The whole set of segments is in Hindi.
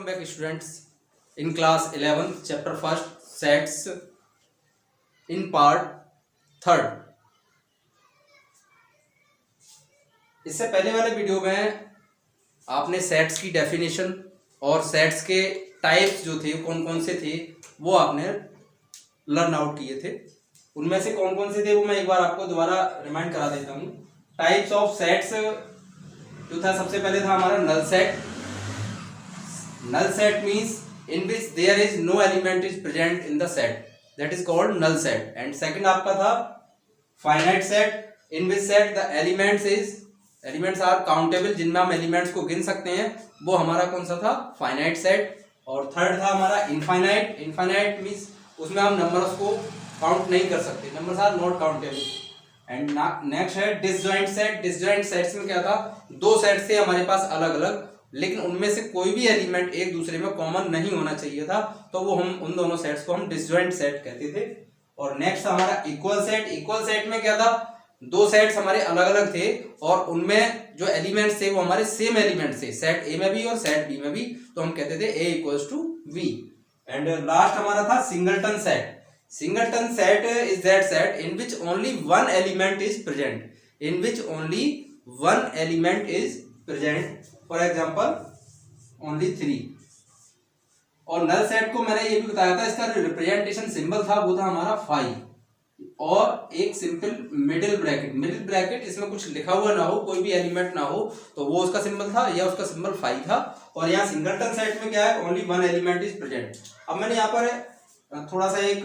Welcome back students in class 11th chapter 1st sets in part 3rd। इससे पहले वाले वीडियो में आपने सेट्स की डेफिनेशन और सेट्स के टाइप्स जो थे कौन कौन से थे वो आपने लर्न आउट किए थे। उनमें से कौन कौन से थे वो मैं एक बार आपको दोबारा रिमाइंड करा देता हूँ। टाइप्स ऑफ सेट्स जो था, सबसे पहले था हमारा null set. Null set means in which there is no element is present in the set, that is called null set। And second आपका था finite set, in which set the elements are countable, जिनमें हम elements को गिन सकते हैं, वो हमारा कौन सा था, finite set। और थर्ड था हमारा infinite means उसमें हम नंबर्स को काउंट नहीं कर सकते, numbers are not countable। And next है disjoint set। disjoint sets में क्या था, दो सेट थे हमारे पास अलग अलग, लेकिन उनमें से कोई भी एलिमेंट एक दूसरे में कॉमन नहीं होना चाहिए था, तो वो हम उन दोनों सेट्स को हम डिसजॉइंट सेट कहते थे। और नेक्स्ट हमारा इक्वल सेट। इक्वल सेट में क्या था, दो सेट्स हमारे अलग अलग थे और उनमें जो एलिमेंट्स थे वो हमारे सेम एलिमेंट्स थे, सेट ए में भी और सेट बी में भी, तो हम कहते थे A equals to B. And last हमारा था singleton set. Singleton set is that set in which only one element is present, in which only one element is present, for example only 3। और नल सेट को मैंने ये भी बताया था, इसका रिप्रेजेंटेशन सिंबल था वो था हमारा 5 और एक simple middle bracket. Middle bracket इसमें कुछ लिखा हुआ ना हो, कोई भी एलिमेंट ना हो, तो वो उसका सिंबल था या उसका सिंबल 5 था। और यहाँ सिंगलटन सेट में क्या है, only one element is present. अब मैंने यहाँ पर थोड़ा सा एक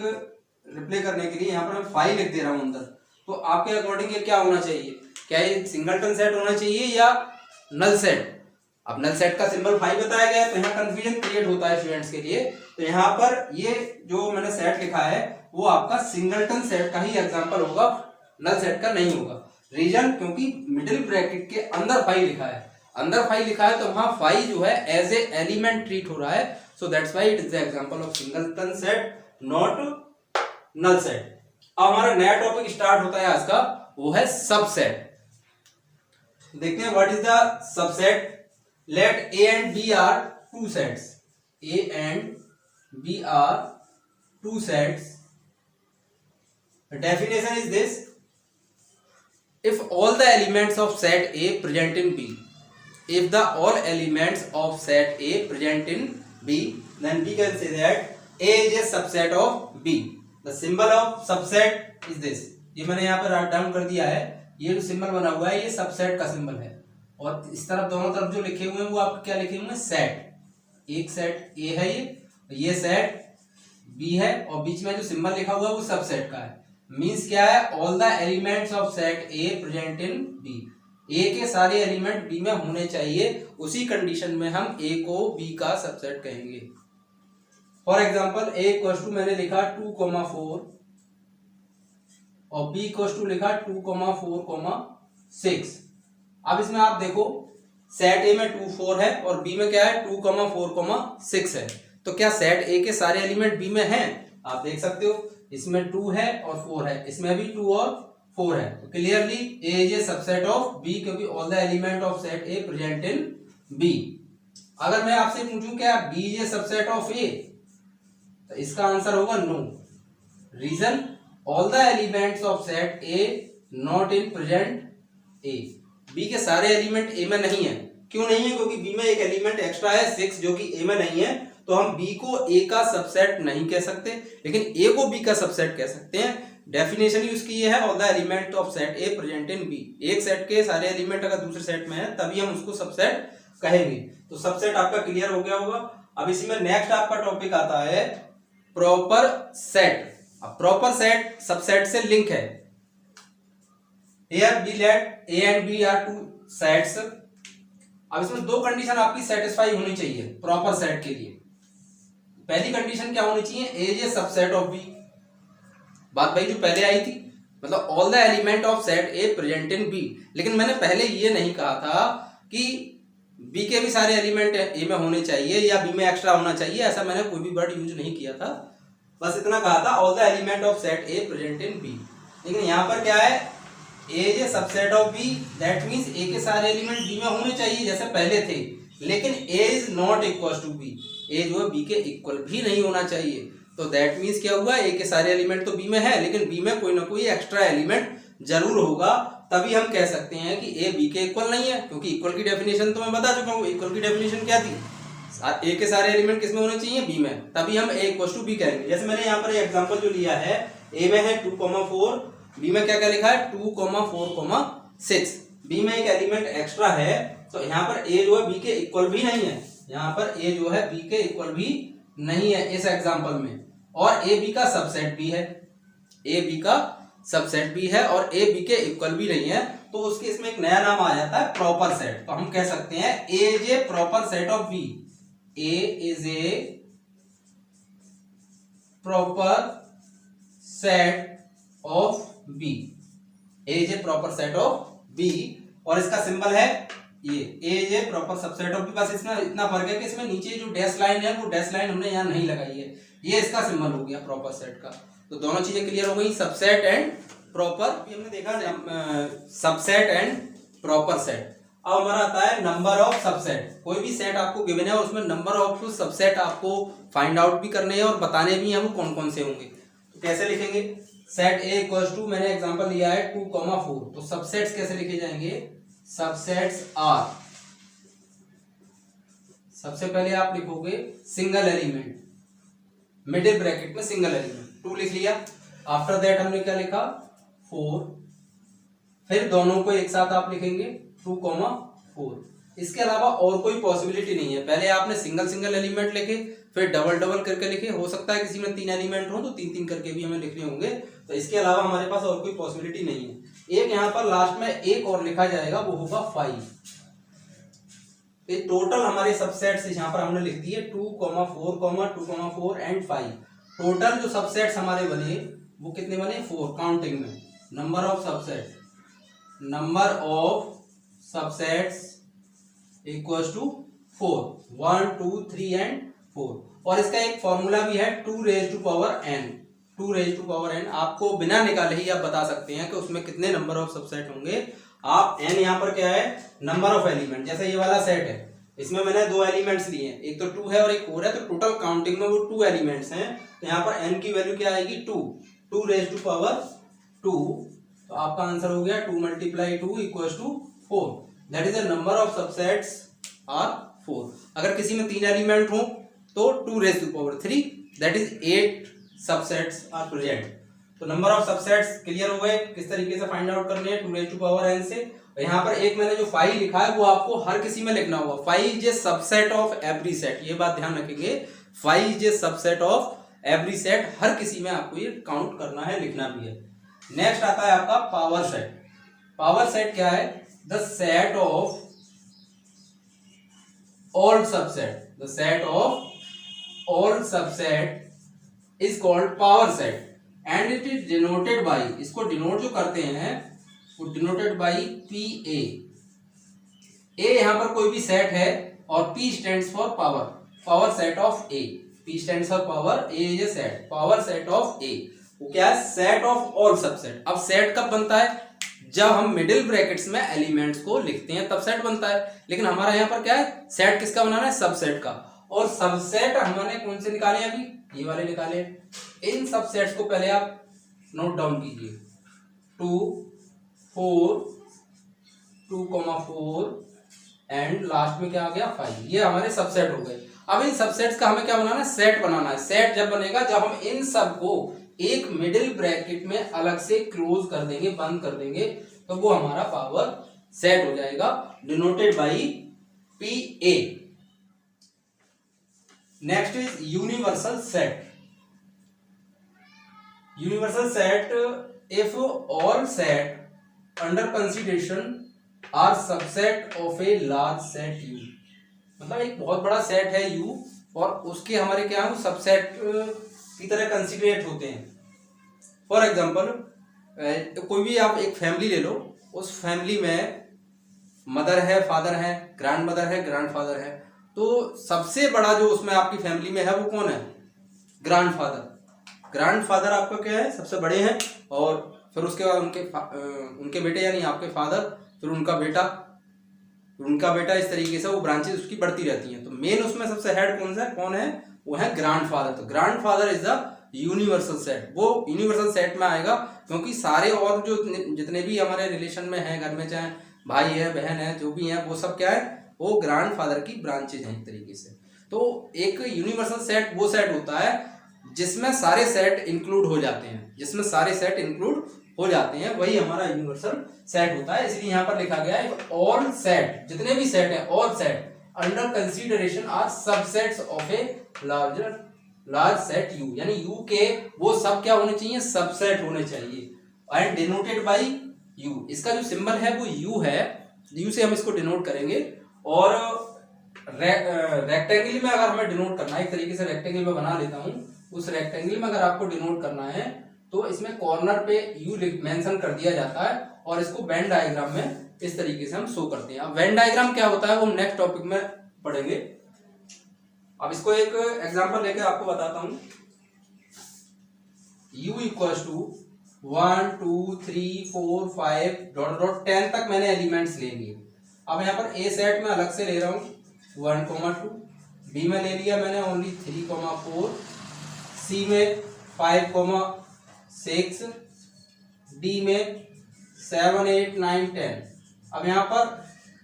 रिप्ले करने के लिए यहाँ पर मैं 5 लिख दे रहा हूँ अंदर, तो आपके अकॉर्डिंग ये क्या होना चाहिए, क्या ये सिंगलटन सेट होना चाहिए या नल सेट। अब नल सेट का सिंबल 5 बताया गया है, तो यहाँ कंफ्यूजन क्रिएट होता है स्टूडेंट्स के लिए। तो यहाँ पर ये जो मैंने सेट लिखा है वो आपका सिंगलटन सेट का ही एग्जांपल होगा, नल सेट का नहीं होगा। रीजन, क्योंकि मिडिल ब्रैकेट के अंदर 5 लिखा है, अंदर 5 लिखा है, तो वहां 5 जो है एज ए एलिमेंट ट्रीट हो रहा है, so that's why it is the example of singleton set, not null set. अब हमारा नया टॉपिक स्टार्ट होता है आज का, वो है सबसेट। देखते हैं what is the subset. Let A and B are two sets. A and B are two sets. The definition is this: if all the elements of set A present in B, if the all elements of set A present in B, then we can say that A is a subset of B. The symbol of subset is this. ये मैंने यहाँ पर राइट डाउन कर दिया है, ये जो सिंबल बना हुआ है ये सबसेट का सिंबल है। और इस तरफ दोनों तरफ जो लिखे हुए हैं वो आपके क्या लिखे हुए हैं, सेट। एक सेट ए है, ये सेट बी है, और बीच में जो सिंबल लिखा हुआ है वो सबसेट का है। मींस क्या है, all the elements of set A present in B. A के सारे एलिमेंट बी में होने चाहिए, उसी कंडीशन में हम ए को बी का सबसेट कहेंगे। For example A equals to मैंने लिखा 2,4 और बी इक्वल्स टू लिखा 2,4,6। अब इसमें आप देखो, सेट ए में 2 4 है और बी में क्या है 2,4,6 है, तो क्या सेट ए के सारे एलिमेंट बी में हैं? आप देख सकते हो, इसमें 2 है और 4 है, इसमें भी 2 और 4 है, तो clearly A is a subset of B, क्योंकि all the element of set A present in B. अगर मैं आपसे पूछूं क्या B is a subset of A, तो इसका आंसर होगा no. Reason, all the elements of set A not in present A. B के सारे एलिमेंट ए में नहीं है। क्यों नहीं है? क्योंकि बी में एक एलिमेंट एक्स्ट्रा है 6 जो कि ए में नहीं है, तो हम बी को ए का सबसेट नहीं कह सकते, लेकिन ए को बी का सबसेट कह सकते हैं। डेफिनेशन यूज की है, all the element of set A present in B. एक सेट के सारे एलिमेंट अगर दूसरे सेट में है तभी हम उसको सबसेट कहेंगे। तो सबसेट आपका क्लियर हो गया होगा। अब इसी में नेक्स्ट आपका टॉपिक आता है प्रॉपर सेट। अब प्रॉपर सेट सबसेट से लिंक है। Here we let A and B are two sets। अब इसमें दो कंडीशन आपकी सेटिस्फाई होनी चाहिए प्रॉपर सेट के लिए। पहली कंडीशन क्या होनी चाहिए, A is a subset of B। बात भाई जो पहले आई थी, मतलब all the element of set A present in B। लेकिन मैंने पहले ये नहीं कहा था कि B के भी सारे एलिमेंट A में होने चाहिए या B में एक्स्ट्रा होना चाहिए, ऐसा मैंने कोई भी वर्ड यूज नहीं किया था। बस इतना कहा था, all the element of set A present in B। लेकिन यहाँ पर क्या है, A is a subset of B, that means A के सारे एलिमेंट B में होने चाहिए जैसे पहले थे। लेकिन A is not equal to B, A जो है बी के इक्वल भी नहीं होना चाहिए। तो दैट मीन्स क्या हुआ, ए के सारे एलिमेंट तो बी में है, लेकिन बी में कोई ना कोई एक्स्ट्रा एलिमेंट जरूर होगा, तभी हम कह सकते हैं कि ए बी के इक्वल नहीं है। क्योंकि इक्वल की डेफिनेशन तो मैं बता चुका हूँ, इक्वल की डेफिनेशन क्या थी, ए के सारे एलिमेंट किसमें होने चाहिए, बी में, तभी हम ए इक्वल टू बी कहेंगे। जैसे मैंने यहाँ पर एग्जांपल जो लिया है, ए में है 2,4, बी में क्या क्या लिखा है 2,4,6, बी में एक एलिमेंट एक्स्ट्रा है, तो यहाँ पर ए जो है बी के इक्वल भी नहीं है, यहाँ पर ए जो है बी के इक्वल भी नहीं है इस एग्जांपल में, और ए बी का सबसेट भी है, ए बी का सबसेट भी है और ए बी के इक्वल भी नहीं है, तो उसके इसमें एक नया नाम आ जाता है प्रॉपर सेट। तो हम कह सकते हैं A is a proper set of B, A is a proper set of B, A is a proper set of B, और इसका सिंबल है ये, A is a proper subset of B. बस इसमें इतना फर्क है कि इसमें नीचे जो डैश लाइन है वो डैश लाइन हमने यहाँ नहीं लगाई है, ये इसका सिंबल हो गया प्रॉपर सेट का। तो दोनों चीजें क्लियर हो गई, सबसेट एंड प्रॉपर। हमने देखा सबसेट एंड प्रॉपर सेट। अब हमारा आता है नंबर ऑफ सबसेट। कोई भी सेट आपको गिवन है और उसमें नंबर ऑफ सबसेट आपको फाइंड आउट भी करने हैं और बताने भी हैं वो कौन कौन से होंगे। तो कैसे लिखेंगे, सेट ए इक्वल्स टू, मैंने एग्जांपल लिया है 2,4, तो सबसेट्स कैसे लिखे जाएंगे, सबसेट्स आर, सबसे पहले आप लिखोगे सिंगल एलिमेंट, मिडिल ब्रैकेट में सिंगल एलिमेंट, 2 लिख लिया। आफ्टर दैट हमने क्या लिखा 4, फिर दोनों को एक साथ आप लिखेंगे 2,4। इसके अलावा और कोई पॉसिबिलिटी नहीं है, पहले आपने सिंगल सिंगल एलिमेंट लिखे, फिर डबल डबल करके लिखे, हो सकता है किसी में 3 एलिमेंट हो तो 3-3 करके भी हमें लिखने होंगे। तो इसके अलावा हमारे पास और कोई पॉसिबिलिटी नहीं है। एक यहाँ पर लास्ट में एक और लिखा जाएगा, वो होगा 5। टोटल हमारे सबसेट्स यहाँ पर हमने लिख दिए 2,4 एंड 5। टोटल जो सबसेट्स हमारे बने वो कितने बने, 4 काउंटिंग में। Number of subset, number of subsets equals to 4, 1 2 3 and 4। और इसका एक फॉर्मूला भी है 2 raise to power n, 2 raise to power n। आपको बिना निकाले ही आप बता सकते हैं कि उसमें कितने नंबर ऑफ सबसेट होंगे। आप n यहाँ पर क्या है, नंबर ऑफ एलिमेंट, जैसे ये वाला सेट है, इसमें मैंने 2 एलिमेंट्स लिए हैं, एक तो 2 है और एक 4 है, तो टोटल काउंटिंग में वो 2 एलिमेंट्स हैं। तो यहाँ पर n की वैल्यू क्या आएगी 2 रेज टू पावर 2। तो आपका आंसर हो गया 2 × 2 equals to 4, that is the number of subsets are 4। अगर किसी में 3 एलिमेंट हो तो 2 raise to power 3, that is 8 subsets are present. तो नंबर ऑफ सबसेट्स क्लियर हो गए, किस तरीके से फाइंड आउट करने हैं 2 रेज टू पावर n से। यहाँ पर एक मैंने जो 5 लिखा है वो आपको हर किसी में लिखना होगा, 5 is a subset of every set, ये बात ध्यान रखेंगे, 5 is a subset of every set, हर किसी में आपको ये काउंट करना है, लिखना भी है। नेक्स्ट आता है आपका पावर सेट। पावर सेट क्या है, the set of all subset, the set of all subset is called power set and it is denoted by, इसको डिनोट जो करते हैं वो denoted by P A. A यहां पर कोई भी सेट है और P stands for power, power set of A, P stands for power, A is a set, power set of A. वो क्या है, सेट ऑफ ऑल सबसेट। अब सेट कब बनता है, जब हम मिडिल ब्रैकेट्स में एलिमेंट्स को लिखते हैं तब सेट बनता है। लेकिन हमारा यहाँ पर क्या है, सेट किसका बनाना है, सबसेट का। और सबसेट हमने कौन से निकाले, अभी ये वाले निकाले। इन सबसेट्स को पहले आप नोट डाउन कीजिए, 2 4 2,4 एंड लास्ट में क्या आ गया 5, ये हमारे सबसेट हो गए। अब इन सबसेट्स का हमें क्या बनाना है, सेट बनाना है। सेट जब बनेगा जब हम इन सब को एक मिडिल ब्रैकेट में अलग से क्लोज कर देंगे, बंद कर देंगे, तो वो हमारा पावर सेट हो जाएगा, denoted by PA। Next is universal set. Universal set, if all set under consideration are subset of a large set U, मतलब एक बहुत बड़ा सेट है U और उसके हमारे क्या है सबसेट की तरह कंसिडरेट होते हैं। फॉर एग्जांपल कोई भी आप एक फैमिली ले लो, उस फैमिली में मदर है, फादर है, ग्रैंड मदर है, ग्रैंड फादर है, तो सबसे बड़ा जो उसमें आपकी फैमिली में है वो कौन है, ग्रैंड फादर। ग्रैंड फादर आपका क्या है, सबसे बड़े हैं, और फिर उसके बाद उनके बेटे यानी आपके फादर, फिर उनका बेटा, उनका बेटा, इस तरीके से वो ब्रांचेस उसकी बढ़ती रहती हैं। तो मेन उसमें सबसे हेड कौन है, वो है ग्रैंडफादर। तो grandfather is the universal set, वो यूनिवर्सल सेट में आएगा क्योंकि सारे और जो जितने भी हमारे रिलेशन में हैं घर में, चाहे भाई है बहन है जो भी है, वो सब क्या है, वो ग्रैंडफादर की ब्रांचेज हैं एक तरीके से। तो एक यूनिवर्सल सेट वो सेट होता है जिसमें सारे सेट इंक्लूड हो जाते हैं, जिसमें सारे सेट इंक्लूड हो जाते हैं, वही हमारा यूनिवर्सल सेट होता है। इसलिए यहाँ पर लिखा गया है ऑल सेट, जितने भी सेट हैं all set under consideration are subsets of a large set U, यानी यू के वो सब क्या होने चाहिए, सबसेट होने चाहिए एंड डिनोटेड बाय यू। इसका जो सिंबल है वो यू है, यू से हम इसको डिनोट करेंगे। और रेक्टेंगल में अगर हमें डिनोट करना है, एक तरीके से रेक्टेंगल में बना लेता हूं, उस रेक्टेंगल में अगर आपको डिनोट करना है तो इसमें कॉर्नर पे यू मेंशन कर दिया जाता है और इसको वेन डायग्राम में इस तरीके से हम शो करते हैं। अब वेन डायग्राम क्या होता है वो हम नेक्स्ट टॉपिक में पढ़ेंगे। अब इसको एक एग्जांपल लेकर आपको बताता हूं। u equals to 1 2 3 4 5 dot dot 10 तक मैंने एलिमेंट्स ले लिए। अब यहाँ पर ए सेट में अलग से ले रहा हूँ 1,2, बी में ले लिया मैंने ओनली 3,4, सी में 5,6, डी में 7 8 9 10। अब यहाँ पर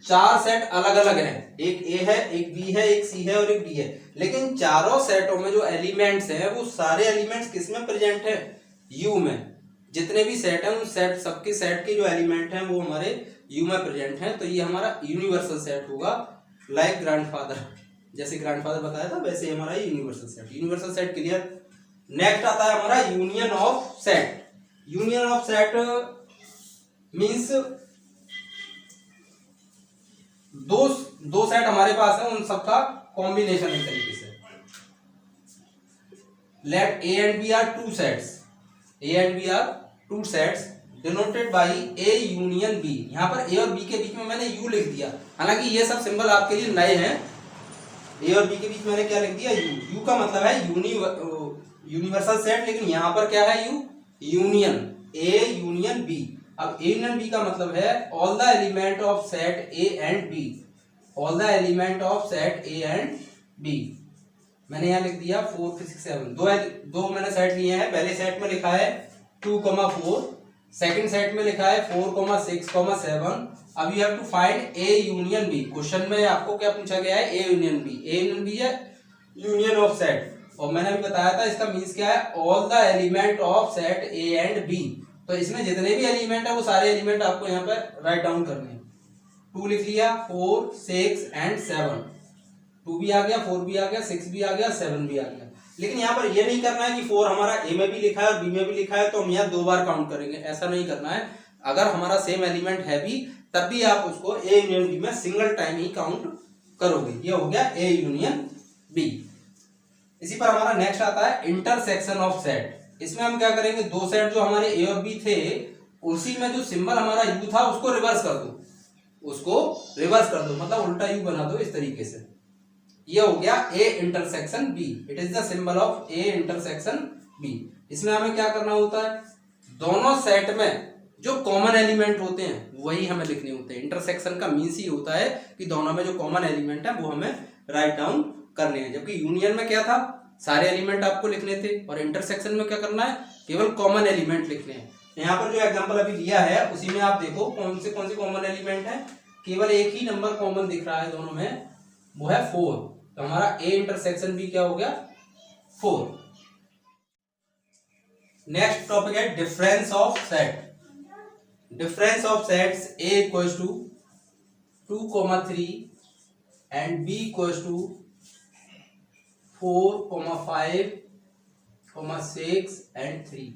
4 सेट अलग अलग हैं, एक ए है, एक बी है, एक सी है और एक डी है, लेकिन चारों सेटों में जो एलिमेंट्स हैं वो सारे एलिमेंट्स किस में प्रेजेंट है, यू में। जितने भी सेट हैं उन सेट सबके सेट के जो एलिमेंट हैं वो हमारे यू में प्रेजेंट हैं। तो ये हमारा यूनिवर्सल सेट होगा, लाइक ग्रैंडफादर, जैसे ग्रैंडफादर बताया था वैसे हमारा universal set. Universal set clear. Next आता है हमारा union of set. Union of set means दो सेट हमारे पास है, उन सबका कॉम्बिनेशन एक तरीके से। Let A and B are two sets, A and B are two sets denoted by A union B. यहां पर ए और बी के बीच में मैंने यू लिख दिया, हालांकि ये सब सिंबल आपके लिए नए हैं। ए और बी के बीच मैंने क्या लिख दिया, यू। यू का मतलब है यूनिवर्सल सेट, लेकिन यहां पर क्या है, U union, A union B. अब ए यूनियन बी का मतलब है all the element of set A and B, all the element of set A and B. मैंने यहाँ लिख दिया 4 6 7, दो मैंने सेट लिए हैं। पहले सेट में लिखा है 2,4, सेकंड सेट में लिखा है 4,6,7। अब you have to find A union B. Question में आपको क्या पूछा गया है, A union B. A union B है यूनियन ऑफ सेट, और मैंने अभी बताया था इसका मीन्स क्या है, all the element of set A and B. तो इसमें जितने भी एलिमेंट है वो सारे एलिमेंट आपको यहाँ पर राइट डाउन करने हैं। 2 लिख लिया, 4 6 एंड 7, 2 भी आ गया, 4 भी आ गया, 6 भी आ गया, 7 भी आ गया। लेकिन यहाँ पर ये नहीं करना है कि 4 हमारा ए में भी लिखा है और बी में भी लिखा है तो हम यहाँ 2 बार काउंट करेंगे, ऐसा नहीं करना है। अगर हमारा सेम एलिमेंट है भी तब भी आप उसको ए यूनियन बी में सिंगल टाइम ही काउंट करोगे। ये हो गया ए यूनियन बी। इसी पर हमारा नेक्स्ट आता है इंटरसेक्शन ऑफ सेट। इसमें हम क्या करेंगे, दो सेट जो हमारे ए और बी थे उसी में जो सिंबल हमारा यू था उसको रिवर्स कर दो, उसको रिवर्स कर दो, मतलब उल्टा यू बना दो इस तरीके से। ये हो गया A intersection B, it is the symbol of A intersection B. इसमें हमें क्या करना होता है, दोनों सेट में जो कॉमन एलिमेंट होते हैं वही हमें लिखने होते हैं। इंटरसेक्शन का मीन्स ही होता है कि दोनों में जो कॉमन एलिमेंट है वो हमें राइट डाउन करने हैं। जबकि यूनियन में क्या था, सारे एलिमेंट आपको लिखने थे, और इंटरसेक्शन में क्या करना है, केवल कॉमन एलिमेंट लिखने हैं। यहाँ पर जो एग्जांपल अभी दिया है उसी में आप देखो कौन से कॉमन एलिमेंट है। केवल एक ही नंबर कॉमन दिख रहा है दोनों में, वो है 4। तो हमारा ए इंटरसेक्शन भी क्या हो गया, 4। नेक्स्ट टॉपिक है difference of set. Difference of sets A equals to 2,3 and B equals to 4, 5, 6 and 3।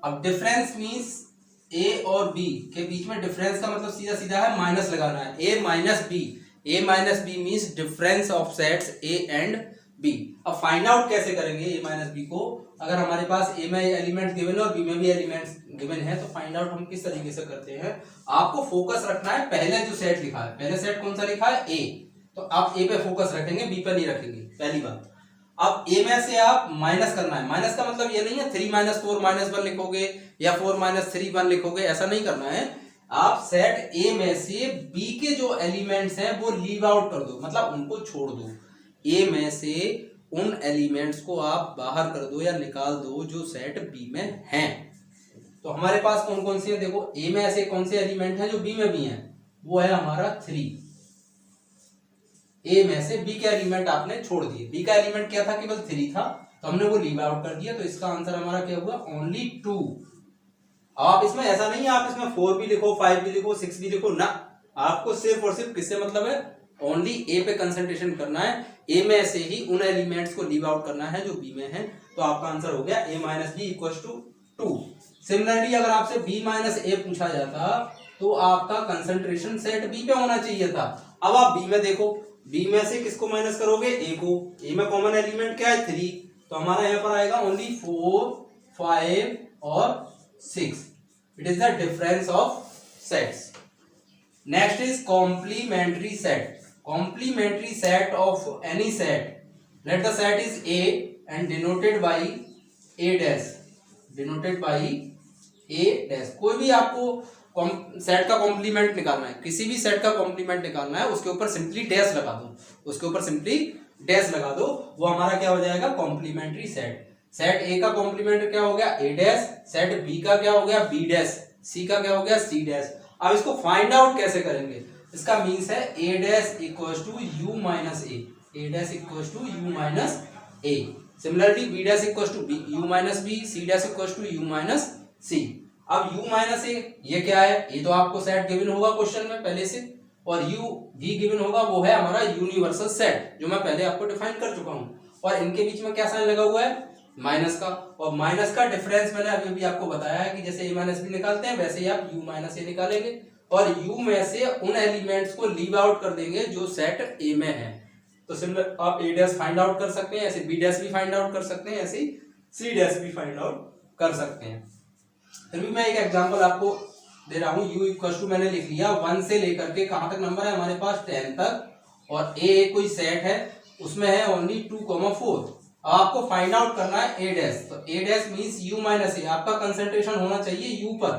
अब डिफरेंस मीन्स ए और बी के बीच में डिफरेंस का मतलब सीधा सीधा है माइनस लगाना है, A minus B. A minus B means difference of sets A and B. अब फाइंड आउट कैसे करेंगे ए माइनस बी को, अगर हमारे पास ए में एलिमेंट्स गिवन है और बी में भी एलिमेंट्स गिवन है, तो फाइंड आउट हम किस तरीके से करते हैं। आपको फोकस रखना है पहले जो सेट लिखा है, पहले सेट कौन सा लिखा है, ए, तो आप ए पे फोकस रखेंगे, बी पे नहीं रखेंगे, पहली बात। अब ए में से आप माइनस करना है। माइनस का मतलब ये नहीं है 3 - 4 - 1 लिखोगे या 4 - 3 1 लिखोगे, ऐसा नहीं करना है। आप सेट ए में से बी के जो एलिमेंट्स हैं वो लीव आउट कर दो, मतलब उनको छोड़ दो। ए में से उन एलिमेंट्स को आप बाहर कर दो या निकाल दो जो सेट बी में हैं। तो हमारे पास कौन कौन से हैं, देखो ए में ऐसे कौन से एलिमेंट हैं जो बी में भी हैं, वो है हमारा 3। ए में से बी के एलिमेंट आपने छोड़ दिए, बी का एलिमेंट क्या था, केवल 3 था, तो हमने वो लीव आउट कर दिया, तो इसका आंसर हमारा क्या हुआ, ओनली 2। आप इसमें ऐसा नहीं है आप इसमें 4 भी लिखो, 5 भी लिखो, 6 भी लिखो ना, आपको सिर्फ और सिर्फ किससे मतलब है, ओनली ए पे कंसंट्रेशन करना है। ए में से ही उन एलिमेंट्स को लीव आउट करना है जो बी में है, तो आपका आंसर हो गया A minus B equal to 2। Similarly अगर आपसे बी माइनस ए पूछा जाता तो आपका कंसंट्रेशन सेट बी पे होना चाहिए था। अब आप बी में देखो, बी में से किसको माइनस करोगे, ए को, ए में कॉमन एलिमेंट क्या है 3, तो हमारा यहाँ पर आएगा ओनली 4, 5 और 6। It is the difference of sets. Next is complementary set. Complementary set of any set, let the set is A and denoted by A dash, denoted by A dash. कोई भी आपको सेट का कॉम्प्लीमेंट निकालना है, किसी भी सेट का कॉम्प्लीमेंट निकालना है, उसके ऊपर सिंपली डैश लगा दो, उसके ऊपर सिंपली डैश लगा दो, वो हमारा क्या हो जाएगा, कॉम्प्लीमेंट्री सेट। सेट ए का कॉम्प्लीमेंट क्या हो गया, ए डैश, सेट बी का क्या हो गया, बी डैश, सी का क्या हो गया, सी डैश। अब इसको फाइंड आउट कैसे करेंगे, इसका मीन्स है A dash equals to U minus A dash equals to U minus A. Similarly B dash equals to B U minus B, C dash equals to U minus C. अब u माइनस ए ये क्या है, ये तो आपको सेट गिवन होगा क्वेश्चन में पहले से, और u भी गिवन होगा, वो है हमारा यूनिवर्सल सेट जो मैं पहले आपको डिफाइन कर चुका हूं। और इनके बीच में क्या साइन लगा हुआ है, माइनस का, और माइनस का डिफरेंस मैंने अभी भी आपको बताया है कि जैसे a माइनस बी निकालते हैं वैसे ही आप u माइनस ए निकालेंगे, और u में से उन एलिमेंट्स को लीव आउट कर देंगे जो सेट a में है। तो सिमिलर आप a डैश फाइंड आउट कर सकते हैं, ऐसे b डैश भी फाइंड आउट कर सकते हैं, ऐसे c डैश भी फाइंड आउट कर सकते हैं। फिर भी मैं एक एग्जांपल आपको दे रहा हूं, u इक्वल टू मैंने लिख लिया 1 से लेकर के कहां तक नंबर है हमारे पास 10 तक, और a कोई सेट है उसमें है ओनली 2,4। आपको फाइंड आउट करना है a डैश, तो a dash means u minus A, आपका कंसंट्रेशन होना चाहिए u पर,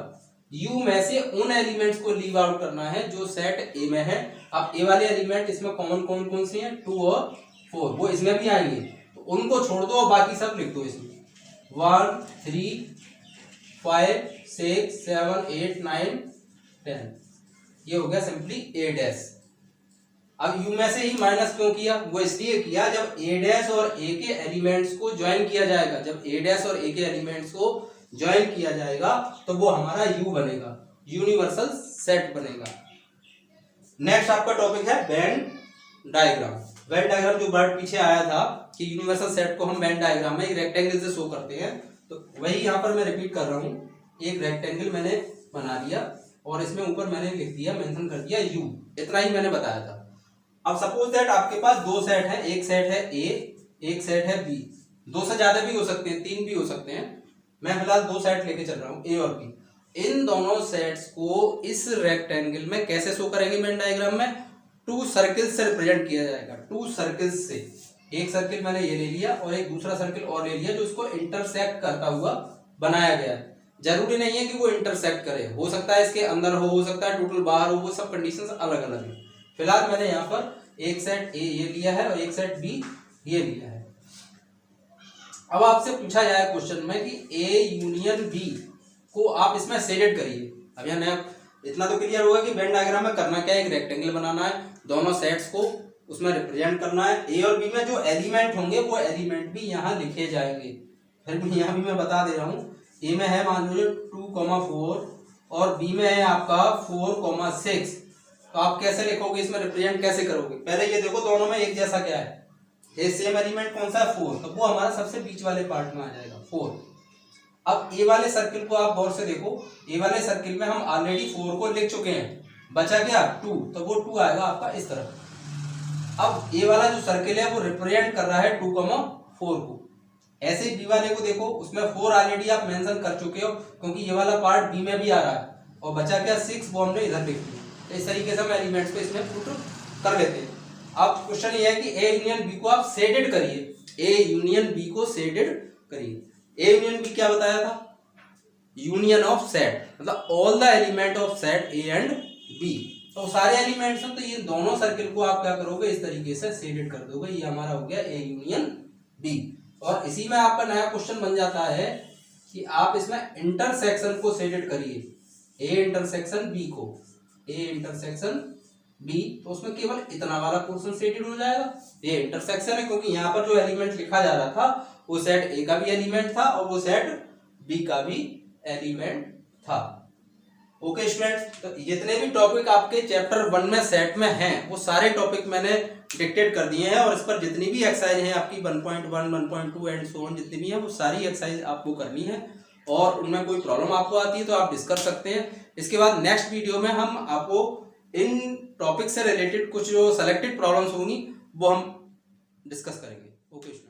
u में से उन एलिमेंट्स को लीव आउट करना है जो सेट a में है। अब a वाले एलिमेंट इसमें कॉमन कौन कौन से हैं, 2 और 4, वो इसमें भी आएंगे, तो उनको छोड़ दो और बाकी सब लिख दो इसमें, 1, 3, 5, 6, 7, 8, 9, 10, ये हो गया सिंपली a डैश। अब u में से ही माइनस क्यों किया, वो इसलिए किया जब a डैश और a के एलिमेंट्स को ज्वाइन किया जाएगा, जब a डैश और a के एलिमेंट्स को ज्वाइन किया जाएगा तो वो हमारा u बनेगा, यूनिवर्सल सेट बनेगा। नेक्स्ट आपका टॉपिक है वेन डायग्राम। वेन डायग्राम जो वर्ड पीछे आया था कि यूनिवर्सल सेट को हम वेन डायग्राम में एक रेक्टेंगल से शो करते हैं, तो वही यहाँ पर मैं रिपीट कर रहा हूँ। एक रेक्टेंगल मैंने बना लिया और इसमें ऊपर मैंने लिख दिया, मेंशन कर दिया u, इतना ही मैंने बताया था। अब सपोज दैट आपके पास दो सेट है, एक सेट है a, एक सेट है b, दो से ज्यादा भी हो सकते हैं, 3 भी हो सकते हैं, मैं फिलहाल 2 सेट लेके चल रहा हूँ a और b। इन दोनों सेट्स को इस रेक्टेंगल में कैसे शो करेंगे वेन डायग्राम में, 2 सर्किल्स से रिप्रेजेंट किया जाएगा, 2 सर्किल्स से। एक सर्किल मैंने ये ले लिया और एक दूसरा सर्किल और ले लिया जो इसको इंटरसेक्ट करता हुआ बनाया गया है। जरूरी नहीं है कि वो इंटरसेक्ट करे, हो सकता है इसके अंदर हो सकता है टोटल बाहर हो, वो सब कंडीशंस अलग अलग है। फिलहाल मैंने यहाँ पर एक सेट ए ये लिया है और एक सेट बी ये लिया है। अब आपसे पूछा जाए क्वेश्चन में कि ए यूनियन बी को आप इसमें शेडेड करिए। अब यहाँ नया इतना तो क्लियर होगा कि वेन डायग्राम में करना क्या है, एक रेक्टेंगल बनाना है, दोनों सेट्स को उसमें रिप्रेजेंट करना है। ए और बी में जो एलिमेंट होंगे वो एलिमेंट भी यहाँ लिखे जाएंगे। फिर भी यहाँ भी मैं बता दे रहा हूँ, ए में है मान लीजिए 2,4 और बी में है आपका 4,6, तो आप कैसे लिखोगे, इसमें रिप्रेजेंट कैसे करोगे। पहले ये देखो दोनों में एक जैसा क्या है, ये सेम एलिमेंट कौन सा है 4, तो वो हमारा सबसे बीच वाले पार्ट में आ जाएगा 4। अब ए वाले सर्किल को आप गौर से देखो, ए वाले सर्किल में हम ऑलरेडी 4 को लिख चुके हैं, बचा क्या 2, तो वो 2 आएगा आपका इस तरफ। अब ए वाला जो सर्किल है वो रिप्रेजेंट कर रहा है 2,4 को। ऐसे बी वाले को देखो, उसमें 4 ऑलरेडी आप मेंशन कर चुके हो क्योंकि ये वाला पार्ट बी में भी आ रहा है, और बचा क्या 6, वो हमने इधर लिख दिया। इस तरीके से हम एलिमेंट्स को इसमें पुट कर लेते हैं। अब क्वेश्चन ये है कि ए यूनियन बी को आप शेडेड करिए, ए यूनियन बी को शेडेड करिए। ए यूनियन बी क्या बताया था, यूनियन ऑफ सेट, मतलब all the element of set A and B, तो सारे एलिमेंट्स हैं, तो ये दोनों सर्किल को आप क्या करोगे, इस तरीके से शेडेड कर दोगे। ये हमारा हो गया ए यूनियन बी। और इसी में आपका नया क्वेश्चन बन जाता है कि आप इसमें इंटरसेक्शन को शेडेड करिए, ए इंटरसेक्शन बी को, ए इंटरसेक्शन बी, तो उसमें केवल इतना वाला पोर्शन शेडेड हो जाएगा। ये इंटरसेक्शन है क्योंकि यहाँ पर जो एलिमेंट लिखा जा रहा था वो सेट ए का भी एलिमेंट था और वो सेट बी का भी एलिमेंट था। ओके स्टूडेंट्स, तो जितने भी टॉपिक आपके चैप्टर 1 में सेट में हैं वो सारे टॉपिक मैंने डिक्टेट कर दिए हैं, और इस पर जितनी भी एक्सरसाइज हैं आपकी 1.1, 1.2 एंड सो ऑन जितनी भी हैं वो सारी एक्सरसाइज आपको करनी है, और उनमें कोई प्रॉब्लम आपको आती है तो आप डिस्कस सकते हैं। इसके बाद नेक्स्ट वीडियो में हम आपको इन टॉपिक से रिलेटेड कुछ जो सेलेक्टेड प्रॉब्लम्स होंगी वो हम डिस्कस करेंगे। ओके।